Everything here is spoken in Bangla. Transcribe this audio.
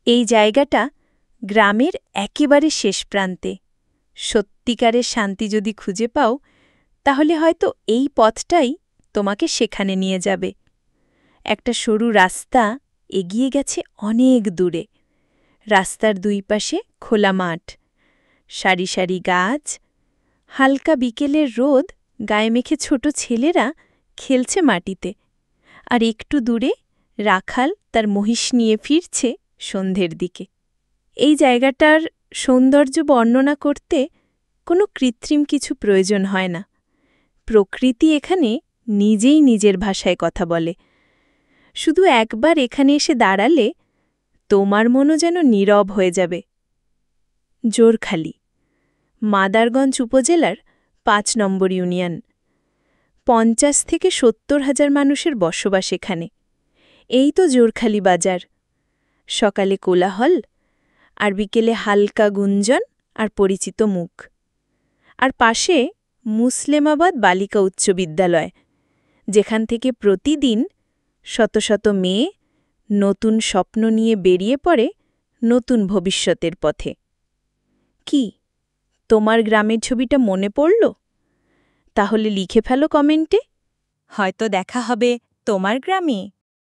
এই জায়গাটা গ্রামের একেবারে শেষ প্রান্তে। সত্যিকারের শান্তি যদি খুঁজে পাও তাহলে হয়তো এই পথটাই তোমাকে সেখানে নিয়ে যাবে। একটা সরু রাস্তা এগিয়ে গেছে অনেক দূরে। রাস্তার দুই পাশে খোলা মাঠ, সারি সারি গাছ, হালকা বিকেলের রোদ গায়ে মেখে ছোট ছেলেরা খেলছে মাটিতে, আর একটু দূরে রাখাল তার মহিষ নিয়ে ফিরছে সন্ধ্যের দিকে। এই জায়গাটার সৌন্দর্য বর্ণনা করতে কোনো কৃত্রিম কিছু প্রয়োজন হয় না। প্রকৃতি এখানে নিজেই নিজের ভাষায় কথা বলে। শুধু একবার এখানে এসে দাঁড়ালে তোমার মনও যেন নীরব হয়ে যাবে। জোরখালি, মাদারগঞ্জ উপজেলার ৫ নম্বর ইউনিয়ন। ৫০ থেকে ৭০,০০০ মানুষের বসবাস এখানে। এই তো জোরখালি বাজার। সকালে কোলাহল, আর বিকেলে হালকা গুঞ্জন আর পরিচিত মুখ। আর পাশে মুসলেমাবাদ বালিকা উচ্চ বিদ্যালয়, যেখান থেকে প্রতিদিন শত শত মেয়ে নতুন স্বপ্ন নিয়ে বেরিয়ে পড়ে নতুন ভবিষ্যতের পথে। কি তোমার গ্রামের ছবিটা মনে পড়ল? তাহলে লিখে ফেলো কমেন্টে। হয়তো দেখা হবে তোমার গ্রামে।